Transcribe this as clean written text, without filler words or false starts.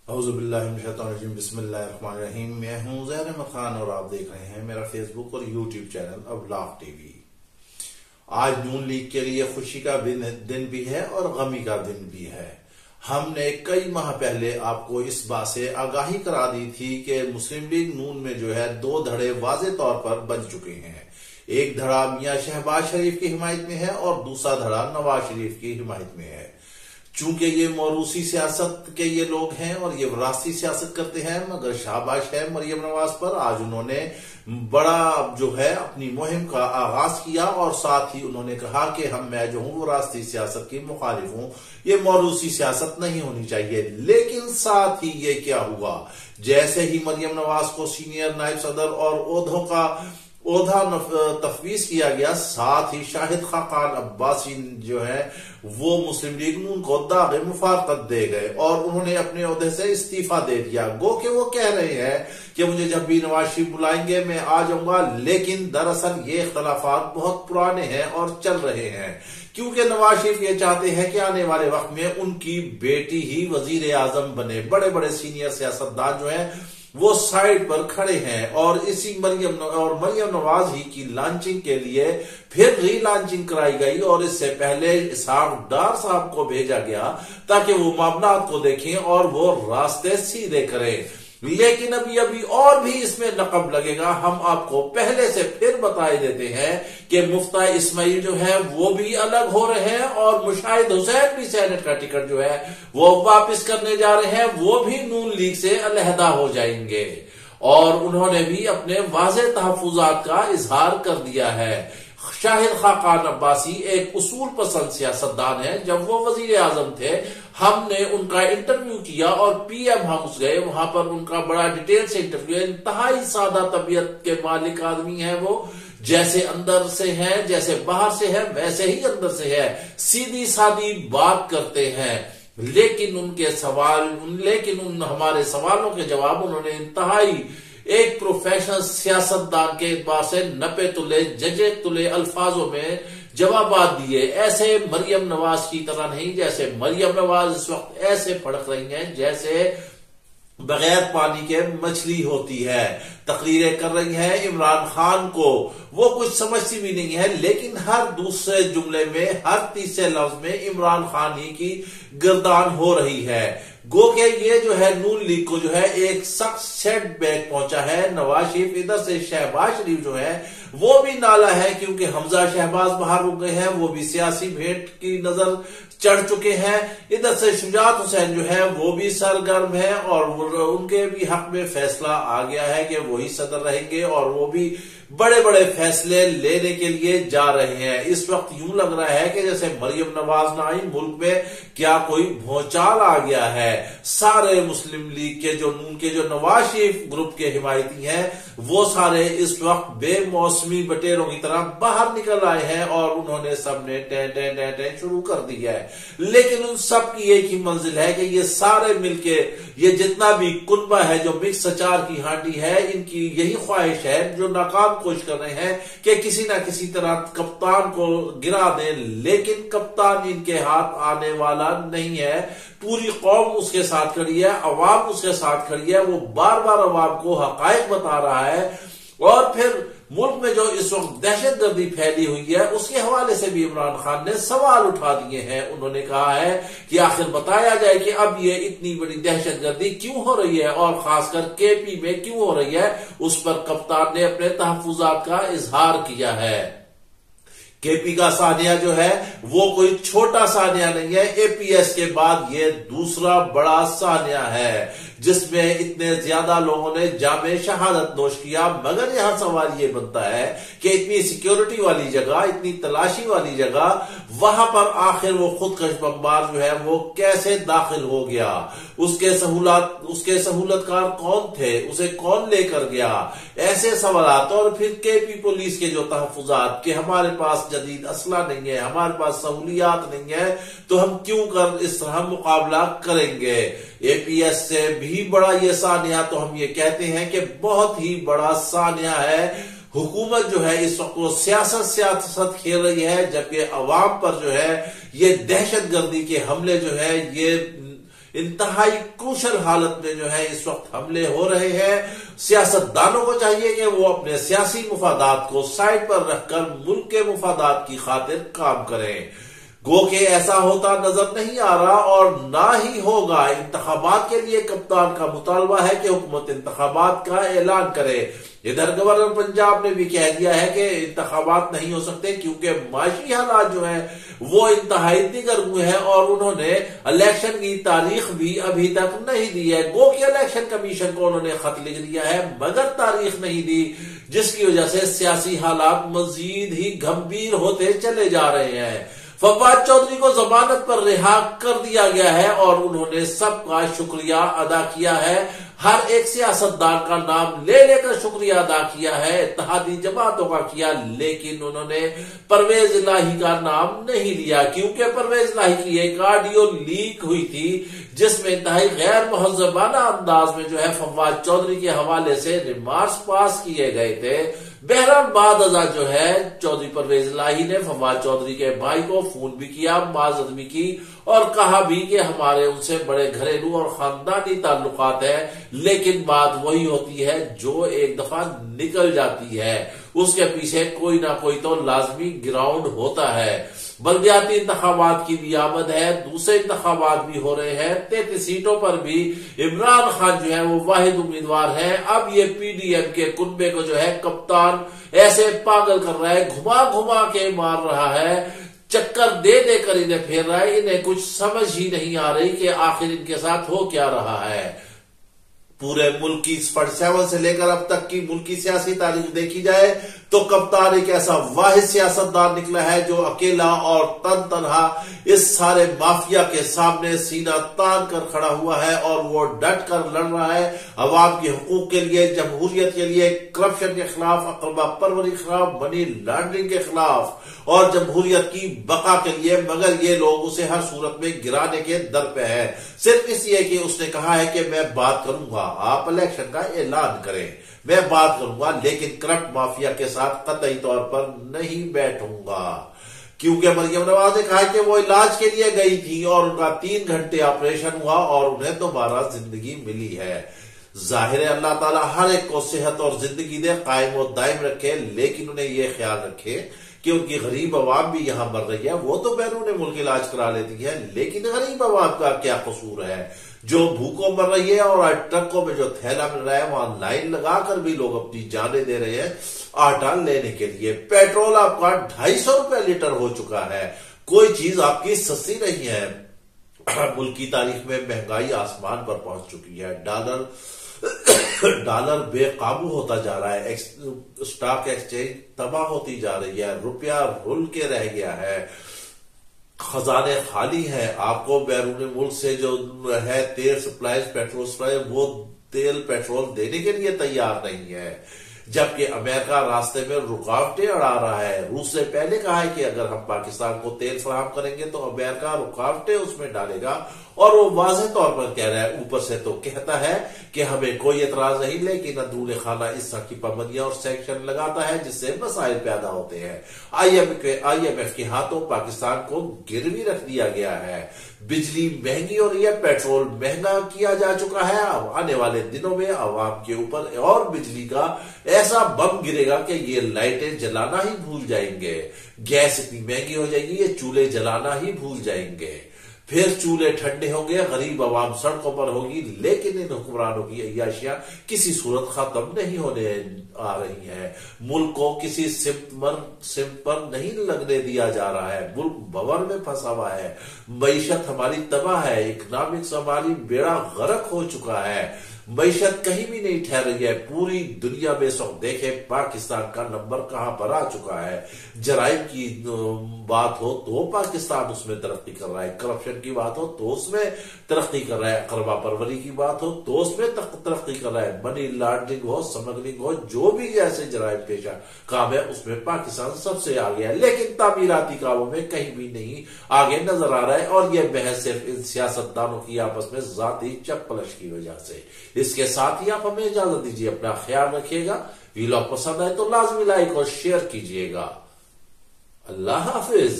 اعوذ باللہ من الشیطان الرجیم، بسم اللہ الرحمن الرحیم۔ میں ہوں زہر احمد خان اور آپ دیکھ رہے ہیں میرا فیس بک اور یوٹیوب چینل ابلاغ ٹی وی۔ آج نون لیگ کے لیے خوشی کا دن بھی ہے اور غمی کا دن بھی ہے۔ ہم نے کئی ماہ پہلے آپ کو اس بات سے آگاہی کرا دی تھی کہ مسلم لیگ نون میں جو ہے دو دھڑے واضح طور پر بن چکے ہیں۔ ایک دھڑا میاں شہباز شریف کی حمایت میں ہے اور دوسرا دھڑا نواز شریف کی حمایت میں ہے۔ چونکہ یہ موروثی سیاست کے یہ لوگ ہیں اور یہ وراثتی سیاست کرتے ہیں، مگر شاباش ہے مریم نواز پر، آج انہوں نے بڑا جو ہے اپنی مہم کا آغاز کیا اور ساتھ ہی انہوں نے کہا کہ میں جو ہوں وراثتی سیاست کی مخالف ہوں، یہ موروثی سیاست نہیں ہونی چاہیے۔ لیکن ساتھ ہی یہ کیا ہوا، جیسے ہی مریم نواز کو سینئر نائب صدر اور عہدہ تفویض کیا گیا، ساتھ ہی شاہد خاقان عباسی جو ہے وہ مسلم لیگ نون کو داغ مفارقت دے گئے اور انہوں نے اپنے عہدے سے استعفیٰ دے دیا۔ گو کہ وہ کہہ رہے ہیں کہ مجھے جب بھی نواز شریف بلائیں گے میں آ جاؤں گا، لیکن دراصل یہ اختلافات بہت پرانے ہیں اور چل رہے ہیں، کیونکہ نواز شریف یہ چاہتے ہیں کہ آنے والے وقت میں ان کی بیٹی ہی وزیر اعظم بنے۔ بڑے بڑے سینئر سیاستدان جو ہیں وہ سائیڈ پر کھڑے ہیں اور اسی مریم نواز ہی کی لانچنگ کے لیے پھر ری لانچنگ کرائی گئی اور اس سے پہلے اسحاق ڈار صاحب کو بھیجا گیا تاکہ وہ معاملات کو دیکھیں اور وہ راستے سیدھے کریں۔ لیکن ابھی اور بھی اس میں نقب لگے گا۔ ہم آپ کو پہلے سے پھر بتائے دیتے ہیں کہ مفتاح اسماعیل جو ہے وہ بھی الگ ہو رہے ہیں اور مشاہد حسین بھی سینٹ کا ٹکٹ جو ہے وہ واپس کرنے جا رہے ہیں، وہ بھی نون لیگ سے علیحدہ ہو جائیں گے اور انہوں نے بھی اپنے واضح تحفظات کا اظہار کر دیا ہے۔ شاہد خاقان عباسی ایک اصول پسند سیاستدان ہے۔ جب وہ وزیر اعظم تھے ہم نے ان کا انٹرویو کیا اور پی ایم ہاؤس گئے، وہاں پر ان کا بڑا ڈیٹیل سے انٹرویو ہے۔ انتہائی سادہ طبیعت کے مالک آدمی ہے وہ، جیسے اندر سے ہے جیسے باہر سے ہے ویسے ہی اندر سے ہے، سیدھی سادی بات کرتے ہیں۔ لیکن ہمارے سوالوں کے جواب انہوں نے انتہائی ایک پروفیشنل سیاستدان کے اعتبار سے نپے تلے ججے تلے الفاظوں میں جوابات دیے، ایسے مریم نواز کی طرح نہیں۔ جیسے مریم نواز اس وقت ایسے پھڑک رہی ہیں جیسے بغیر پانی کے مچھلی ہوتی ہے، تقریریں کر رہی ہیں عمران خان کو، وہ کچھ سمجھتی بھی نہیں ہے، لیکن ہر دوسرے جملے میں ہر تیسرے لفظ میں عمران خان ہی کی گردان ہو رہی ہے۔ گو کہ یہ جو ہے نون لیگ کو جو ہے ایک سخت سیٹ بیک پہنچا ہے۔ نواز شریف ادھر سے شہباز شریف جو ہے وہ بھی نالا ہے، کیونکہ حمزہ شہباز باہر رک گئے ہیں، وہ بھی سیاسی بھیٹ کی نظر چڑھ چکے ہیں۔ ادھر سے شجاعت حسین جو ہے وہ بھی سرگرم ہے اور ان کے بھی حق میں فیصلہ آ گیا ہے کہ وہی صدر رہیں گے اور وہ بھی بڑے بڑے فیصلے لینے کے لیے جا رہے ہیں۔ اس وقت یوں لگ رہا ہے کہ جیسے مریم نواز نہ آئی، ملک میں کیا کوئی بھونچال آ گیا ہے۔ سارے مسلم لیگ کے نون کے جو نواز شریف گروپ کے حمایتی ہیں وہ سارے اس وقت بے موسمی بٹیروں کی طرح باہر نکل آئے ہیں اور انہوں نے سب نے ٹیں شروع کر دی ہے۔ لیکن ان سب کی ایک ہی منزل ہے کہ یہ سارے مل کے یہ جتنا بھی کنبہ ہے جو مکس اچار کی ہانڈی ہے، ان کی یہی خواہش ہے، جو ناکام کوشش کر رہے ہیں کہ کسی نہ کسی طرح کپتان کو گرا دیں، لیکن کپتان ان کے ہاتھ آنے والا نہیں ہے۔ پوری قوم اس کے ساتھ کھڑی ہے، عوام اس کے ساتھ کھڑی ہے، وہ بار بار عوام کو حقائق بتا رہا ہے۔ اور پھر ملک میں جو اس وقت دہشت گردی پھیلی ہوئی ہے اس کے حوالے سے بھی عمران خان نے سوال اٹھا دیے ہیں۔ انہوں نے کہا ہے کہ آخر بتایا جائے کہ اب یہ اتنی بڑی دہشت گردی کیوں ہو رہی ہے اور خاص کر کے پی میں کیوں ہو رہی ہے۔ اس پر کپتان نے اپنے تحفظات کا اظہار کیا ہے۔ کے پی کا سانیہ جو ہے وہ کوئی چھوٹا سانیہ نہیں ہے، اے پی ایس کے بعد یہ دوسرا بڑا سانیہ ہے جس میں اتنے زیادہ لوگوں نے جام شہادت نوش کیا۔ مگر یہاں سوال یہ بنتا ہے کہ اتنی سیکیورٹی والی جگہ، اتنی تلاشی والی جگہ، وہاں پر آخر وہ خودکش بمبار جو ہے وہ کیسے داخل ہو گیا؟ اس کے سہولت کار کون تھے؟ اسے کون لے کر گیا؟ ایسے سوالات۔ اور پھر کے پی پولیس کے جو تحفظات کہ ہمارے پاس جدید اسلحہ نہیں ہے، ہمارے پاس سہولیات نہیں ہے، تو ہم کیوں کر اس طرح مقابلہ کریں گے؟ اے پی ایس سے بھی بڑا یہ سانیہ تو ہم یہ کہتے ہیں کہ بہت ہی بڑا سانیہ ہے۔ حکومت جو ہے اس وقت وہ سیاست کھیل رہی ہے، جبکہ عوام پر جو ہے یہ دہشت گردی کے حملے جو ہے انتہائی کروشل حالت میں جو ہے اس وقت حملے ہو رہے ہیں۔ سیاستدانوں کو چاہیے کہ وہ اپنے سیاسی مفادات کو سائڈ پر رکھ کر ملک کے مفادات کی خاطر کام کریں۔ گو کہ ایسا ہوتا نظر نہیں آ رہا اور نہ ہی ہوگا۔ انتخابات کے لیے کپتان کا مطالبہ ہے کہ حکومت انتخابات کا اعلان کرے۔ ادھر گورنر پنجاب نے بھی کہہ دیا ہے کہ انتخابات نہیں ہو سکتے کیونکہ معاشی حالات جو ہیں وہ انتہائی دیگر ہوئے ہیں، اور انہوں نے الیکشن کی تاریخ بھی ابھی تک نہیں دی ہے۔ گو کہ الیکشن کمیشن کو انہوں نے خط لکھ دیا ہے مگر تاریخ نہیں دی، جس کی وجہ سے سیاسی حالات مزید ہی گھمبیر ہوتے چلے جا رہے ہیں۔ فواد چودھری کو ضمانت پر رہا کر دیا گیا ہے اور انہوں نے سب کا شکریہ ادا کیا ہے، ہر ایک سیاستدان کا نام لے لے کر شکریہ ادا کیا ہے، اتحادی جماعتوں کا کیا، لیکن انہوں نے پرویز الہی کا نام نہیں لیا کیونکہ پرویز الہی کی ایک آڈیو لیک ہوئی تھی جس میں انتہائی غیر مہذبانہ انداز میں جو ہے فواد چودھری کے حوالے سے ریمارکس پاس کیے گئے تھے۔ بہرحال بعد ازاں جو ہے چودھری پرویز الہی نے فواد چودھری کے بھائی کو فون بھی کیا، معذرت بھی کی اور کہا بھی کہ ہمارے ان سے بڑے گھریلو اور خاندانی تعلقات ہیں، لیکن بات وہی ہوتی ہے جو ایک دفعہ نکل جاتی ہے، اس کے پیچھے کوئی نہ کوئی تو لازمی گراؤنڈ ہوتا ہے۔ بلدیاتی انتخابات کی بھی آمد ہے، دوسرے انتخابات بھی ہو رہے ہیں، 33 سیٹوں پر بھی عمران خان جو ہے وہ واحد امیدوار ہے۔ اب یہ پی ڈی ایم کے کنبے کو جو ہے کپتان ایسے پاگل کر رہا ہے، گھما گھما کے مار رہا ہے، چکر دے دے کر انہیں پھیر رہا ہے، انہیں کچھ سمجھ ہی نہیں آ رہی کہ آخر ان کے ساتھ ہو کیا رہا ہے۔ پورے ملک کی 47 سے لے کر اب تک کی ملک کی سیاسی تاریخ دیکھی جائے تو کپتان ایک ایسا واحد سیاستدان نکلا ہے جو اکیلا اور تنہا اس سارے مافیا کے سامنے سینہ تان کر کھڑا ہوا ہے اور وہ ڈٹ کر لڑ رہا ہے عوام کے حقوق کے لیے، جمہوریت کے لیے، کرپشن کے خلاف، اقربا پروری کے خلاف، منی لانڈرنگ کے خلاف اور جمہوریت کی بقا کے لیے، مگر یہ لوگ اسے ہر صورت میں گرانے کے در پہ ہے، صرف اس لیے کہ اس نے کہا ہے کہ میں بات کروں گا، آپ الیکشن کا اعلان کریں، میں بات کروں گا لیکن کرپٹ مافیا کے ساتھ قطعی طور پر نہیں بیٹھوں گا، کیونکہ مریم نواز نے کہا کہ وہ علاج کے لیے گئی تھی اور ان کا 3 گھنٹے آپریشن ہوا اور انہیں دوبارہ زندگی ملی ہے۔ ظاہر ہے اللہ تعالیٰ ہر ایک کو صحت اور زندگی دے، قائم و دائم رکھے، لیکن انہیں یہ خیال رکھے کہ ان کی غریب عوام بھی یہاں مر رہی ہے، وہ تو بیرون ملک علاج کرا لیتی ہے، لیکن غریب عوام کا کیا قصور ہے جو بھوکوں مر رہی ہے اور ٹرکوں میں جو تھیلا مل رہا ہے وہاں لائن لگا کر بھی لوگ اپنی جانیں دے رہے ہیں آٹا لینے کے لیے۔ پیٹرول آپ کا 250 روپے لیٹر ہو چکا ہے، کوئی چیز آپ کی سستی نہیں ہے۔ ملک کی تاریخ میں مہنگائی آسمان پر پہنچ چکی ہے، ڈالر بے قابو ہوتا جا رہا ہے، اسٹاک ایکسچینج تباہ ہوتی جا رہی ہے، روپیہ رول کے رہ گیا ہے، خزانے خالی ہیں، آپ کو بیرون ملک سے جو ہے تیل سپلائی، پیٹرول سپلائی، وہ تیل پیٹرول دینے کے لیے تیار نہیں ہے، جبکہ امریکہ راستے میں رکاوٹیں اڑا رہا ہے۔ روس نے پہلے کہا ہے کہ اگر ہم پاکستان کو تیل فراہم کریں گے تو امریکہ رکاوٹیں اس میں ڈالے گا، اور وہ واضح طور پر کہہ رہا ہے، اوپر سے تو کہتا ہے کہ ہمیں کوئی اعتراض نہیں، لیکن اندرون خانہ اس طرح کی پابندیاں اور سینکشن لگاتا ہے جس سے مسائل پیدا ہوتے ہیں۔ آئی ایم ایف کے ہاتھوں پاکستان کو گروی رکھ دیا گیا ہے، بجلی مہنگی ہو رہی ہے، پیٹرول مہنگا کیا جا چکا ہے، اب آنے والے دنوں میں عوام کے اوپر اور بجلی کا ایسا بم گرے گا کہ یہ لائٹیں جلانا ہی بھول جائیں گے، گیس اتنی مہنگی ہو جائے گی یہ چولہے جلانا ہی بھول جائیں گے، پھر چولہے ٹھنڈے ہوں گے، غریب عوام سڑکوں پر ہوگی، لیکن ان حکمرانوں کی عیاشیاں کسی صورت ختم نہیں ہونے آ رہی ہیں، ملک کو کسی سمت پر نہیں لگنے دیا جا رہا ہے، ملک بور میں پھنسا ہوا ہے، معیشت ہماری تباہ ہے، اکنامکس ہماری بیڑا غرق ہو چکا ہے، معیشت کہیں بھی نہیں ٹھہر رہی ہے، پوری دنیا میں اس وقت دیکھیں پاکستان کا نمبر کہاں پر آ چکا ہے، جرائم کی بات ہو تو پاکستان اس میں ترقی کر رہا ہے، کرپشن کی بات ہو تو اس میں ترقی کر رہا ہے، اقربا پروری کی بات ہو تو اس میں ترقی کر رہا ہے، منی لانڈرنگ ہو، سمگلنگ ہو، جو بھی ایسے جرائم پیشہ کام ہے اس میں پاکستان سب سے آگے ہے، لیکن تعمیراتی کاموں میں کہیں بھی نہیں آگے نظر آ رہا ہے، اور یہ محض صرف ان سیاستدانوں کی آپس میں ذاتی چپلش کی وجہ سے۔ اس کے ساتھ ہی آپ ہمیں اجازت دیجیے، اپنا خیال رکھیے گا، ویلاگ پسند آئے تو لازمی لائک اور شیئر کیجیے گا۔ اللہ حافظ۔